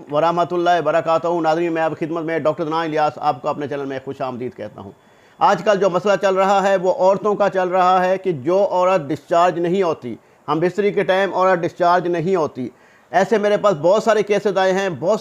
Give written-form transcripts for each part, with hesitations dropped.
व रहमतुल्लाहि व बरकातहू। नाज़रीन, मैं अब खिदमत में डॉक्टर अदनान इलियास आपको अपने चैनल में खुश आमदीद कहता हूँ। आजकल जो मसला चल रहा है वो औरतों का चल रहा है कि जो औरत डिस्चार्ज नहीं होती, हम बिस्तरी के टाइम औरत डिस्चार्ज नहीं होती। ऐसे मेरे पास बहुत सारे केसेस आए हैं, बहुत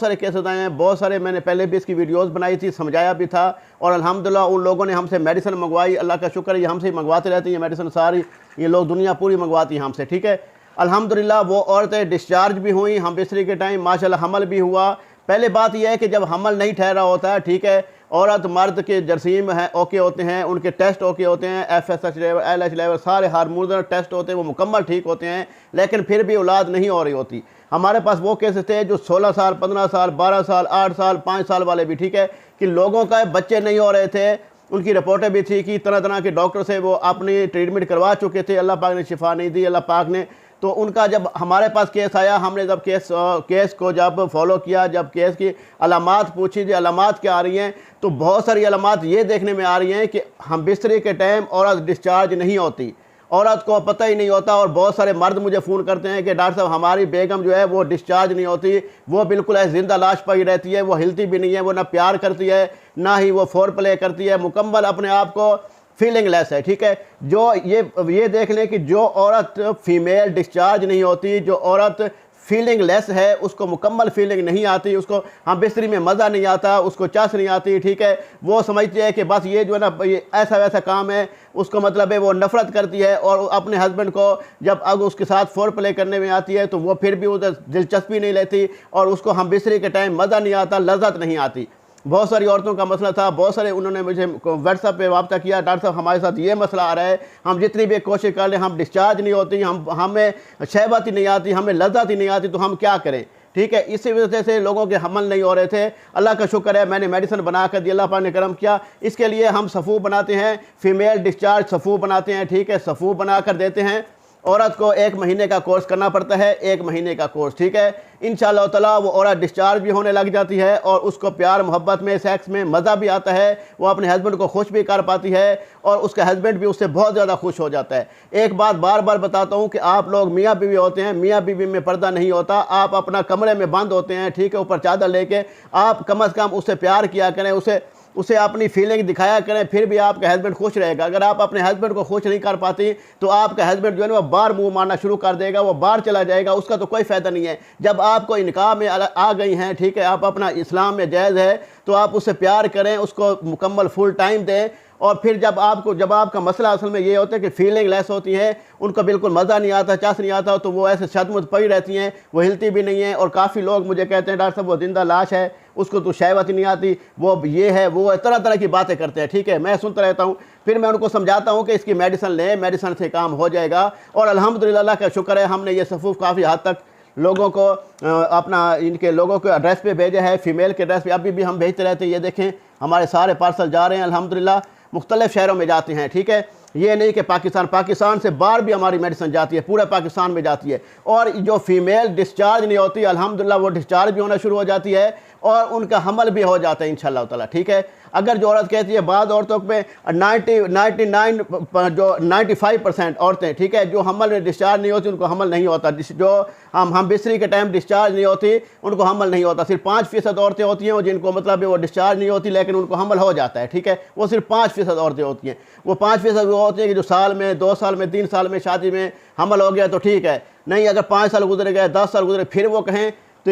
सारे मैंने पहले भी इसकी वीडियोस बनाई थी, समझाया भी था। और अल्हम्दुलिल्लाह उन लोगों ने हमसे मेडिसिन मंगवाई, अल्लाह का शुक्र है, ये हमसे ही मंगवाते रहती है मेडिसिन सारी, ये लोग दुनिया पूरी मंगवाती है हमसे, ठीक है। अल्हम्दुलिल्लाह वो औरतें डिस्चार्ज भी हुई हम बिस्तरी के टाइम, माशाल्लाह हमल भी हुआ। पहले बात यह है कि जब हमल नहीं ठहरा होता है, ठीक है, औरत मर्द के जरासीम हैं ओके होते हैं, उनके टेस्ट ओके होते हैं, FSH लेवल, LH लेवल, सारे हार्मोनल टेस्ट होते हैं, वो मुकम्मल ठीक होते हैं, लेकिन फिर भी औलाद नहीं हो रही होती। हमारे पास वो केसेस थे जो 16 साल, 15 साल, 12 साल, 8 साल, 5 साल वाले भी, ठीक है, कि लोगों का बच्चे नहीं हो रहे थे। उनकी रिपोर्टें भी थी कि तरह तरह के डॉक्टर से वो अपनी ट्रीटमेंट करवा चुके थे, अल्लाह पाक ने शिफा नहीं दी, अल्लाह पाक ने। तो उनका जब हमारे पास केस आया, हमने जब केस को जब फॉलो किया, जब केस की अलामात पूछी, जो अलामात क्या आ रही हैं, तो बहुत सारी अलामात ये देखने में आ रही हैं कि हम बिस्तरी के टाइम औरत डिस्चार्ज नहीं होती, औरत को पता ही नहीं होता। और बहुत सारे मर्द मुझे फ़ोन करते हैं कि डॉक्टर साहब हमारी बेगम जो है वो डिस्चार्ज नहीं होती, वो बिल्कुल ऐसे ज़िंदा लाश पड़ी रहती है, वो हिलती भी नहीं है, वो ना प्यार करती है ना ही वो फोर प्ले करती है, मुकम्मल अपने आप को फीलिंग लेस है, ठीक है। जो ये देख लें कि जो औरत फीमेल डिस्चार्ज नहीं होती, जो औरत फीलिंग लेस है, उसको मुकम्मल फीलिंग नहीं आती, उसको हम बिस्तरी में मज़ा नहीं आता, उसको चस नहीं आती, ठीक है, वो समझती है कि बस ये जो है ना ये ऐसा वैसा काम है, उसको मतलब है वो नफ़रत करती है। और अपने हस्बैंड को जब अब उसके साथ फोर प्ले करने में आती है तो वो फिर भी उधर दिलचस्पी नहीं लेती, और उसको हम बिस्तरी के टाइम मज़ा नहीं आता, लज्जत नहीं आती। बहुत सारी औरतों का मसला था, बहुत सारे उन्होंने मुझे व्हाट्सएप पे वाबता किया, डॉक्टर साहब हमारे साथ ये मसला आ रहा है, हम जितनी भी कोशिश कर लें हम डिस्चार्ज नहीं होती, हमें शहवत ही नहीं आती, हमें लज्जत ही नहीं आती, तो हम क्या करें, ठीक है। इसी वजह से लोगों के हमल नहीं हो रहे थे। अल्लाह का शुक्र है मैंने मेडिसिन बना कर दी, अल्लाह पाक ने करम किया। इसके लिए हम सफ़ू बनाते हैं, फीमेल डिस्चार्ज सफ़ू बनाते हैं, ठीक है, सफ़ू बना कर देते हैं। औरत को 1 महीने का कोर्स करना पड़ता है, 1 महीने का कोर्स, ठीक है। इंशाअल्लाह ताला वो औरत डिस्चार्ज भी होने लग जाती है और उसको प्यार मोहब्बत में, सेक्स में मज़ा भी आता है, वो अपने हस्बैंड को खुश भी कर पाती है और उसका हस्बैंड भी उससे बहुत ज़्यादा खुश हो जाता है। एक बात बार बार बताता हूँ कि आप लोग मियाँ बीवी होते हैं, मियाँ बीवी में पर्दा नहीं होता, आप अपना कमरे में बंद होते हैं, ठीक है, ऊपर चादर लेके, आप कम अज़ कम उससे प्यार किया करें, उसे अपनी फीलिंग दिखाया करें, फिर भी आपका हस्बैंड खुश रहेगा। अगर आप अपने हस्बैंड को खुश नहीं कर पाती तो आपका हस्बैंड जो है ना वो बाहर मुंह मारना शुरू कर देगा, वो बाहर चला जाएगा, उसका तो कोई फ़ायदा नहीं है। जब आपको निकाह में आ गई हैं, ठीक है, आप अपना इस्लाम में जायज़ है, तो आप उससे प्यार करें, उसको मुकम्मल फुल टाइम दें। और फिर जब आपका मसला असल में ये होता है कि फीलिंग लेस होती है, उनको बिल्कुल मज़ा नहीं आता, चस नहीं आता, तो वो ऐसे शदमुद पड़ी रहती हैं, वो हिलती भी नहीं है। और काफ़ी लोग मुझे कहते हैं डॉक्टर साहब वो जिंदा लाश है, उसको तो शहवत ही नहीं आती, वो ये है वो है, तरह तरह की बातें करते हैं, ठीक है। मैं सुनता रहता हूँ, फिर मैं उनको समझाता हूँ कि इसकी मेडिसिन लें, मेडिसिन से काम हो जाएगा। और अल्हम्दुलिल्लाह अल्लाह का शुक्र है हमने ये सफ़ूफ़ काफ़ी हद तक लोगों को अपना इनके लोगों के एड्रेस पे भेजा है, फ़ीमेल के एड्रेस पे अभी भी हम भेजते रहते हैं। ये देखें हमारे सारे पार्सल जा रहे हैं अल्हम्दुलिल्लाह, मुख्तलिफ़ शहरों में जाते हैं, ठीक है। ये नहीं कि पाकिस्तान से बाहर भी हमारी मेडिसिन जाती है, पूरे पाकिस्तान में जाती है। और जो फीमेल डिस्चार्ज नहीं होती अल्हम्दुलिल्लाह वो डिस्चार्ज भी होना शुरू हो जाती है और उनका हमल भी हो जाता है इंशाअल्लाह ताला, ठीक है। अगर जो औरत कहती है, बाद औरतों में 95% औरतें, ठीक है, जो हमल में डिस्चार्ज नहीं होती उनको हमल नहीं होता, जो हम बिस्तरी के टाइम डिस्चार्ज नहीं होती उनको हमल नहीं होता। सिर्फ 5% औरतें होती हैं वो जिनको मतलब वो डिस्चार्ज नहीं होती लेकिन उनको हमल हो जाता है, ठीक है, वो सिर्फ 5% औरतें होती हैं। वो 5% वो होती हैं कि जो साल में, 2 साल में, 3 साल में शादी में हमल हो गया तो ठीक है, नहीं अगर 5 साल गुजरे गए, 10 साल गुजरे, फिर वो कहें तो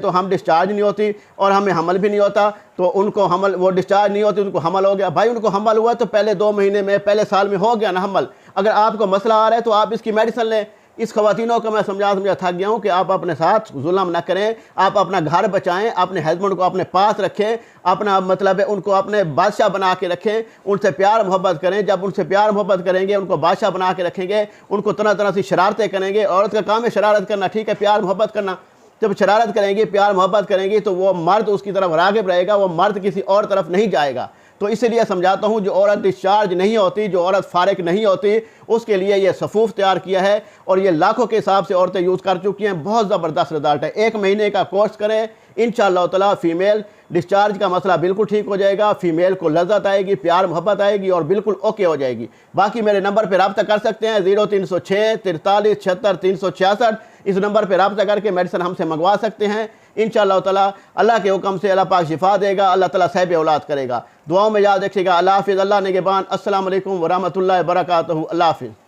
हम डिस्चार्ज नहीं होती और हमें हमल भी नहीं होता, तो उनको हमल, वो डिस्चार्ज नहीं होती उनको हमल हो गया। भाई उनको हमल हुआ तो पहले 2 महीने में, पहले साल में हो गया ना हमल। अगर आपको मसला आ रहा है तो आप इसकी मेडिसिन लें। इस ख़वातीनों को मैं समझा थक गया हूँ कि आप अपने साथ जुल्म न करें, आप अपना घर बचाएं, अपने हस्बैंड को अपने पास रखें, अपना मतलब है उनको अपने बादशाह बना के रखें, उनसे प्यार मोहब्बत करें। जब उनसे प्यार मोहब्बत करेंगे, उनको बादशाह बना के रखेंगे, उनको तरह तरह से शरारतें करेंगे। औरत का काम है शरारत करना, ठीक है, प्यार मोहब्बत करना। जब शरारत करेंगी, प्यार मोहब्बत करेंगी तो वो मर्द उसकी तरफ राग़िब रहेगा, वो मर्द किसी और तरफ नहीं जाएगा। तो इसलिए समझाता हूँ जो औरत डिस्चार्ज नहीं होती, जो औरत फारिग नहीं होती, उसके लिए ये सफ़ूफ़ तैयार किया है और ये लाखों के हिसाब से औरतें यूज़ कर चुकी हैं। बहुत ज़बरदस्त रिजल्ट है। 1 महीने का कोर्स करें, इंशाअल्लाह ताला फीमेल डिस्चार्ज का मसला बिल्कुल ठीक हो जाएगा, फीमेल को लज्जत आएगी, प्यार मोहब्बत आएगी और बिल्कुल ओके हो जाएगी। बाकी मेरे नंबर पर रब्ता कर सकते हैं 0306 43 76 366। इस नंबर पर रब्ता करके मेडिसिन हमसे मंगवा सकते हैं। इंशाअल्लाह ताला अल्लाह के हुक्म से अल्लाह पाक शिफा देगा, अल्लाह ताला साहिब औलाद करेगा। दुआओं में याद रखिएगा। अल्लाह हाफिज़, अल्लाह निगहबान। अस्सलाम वालेकुम व रहमतुल्लाहि व बरकातहू। अल्लाह हाफिज़।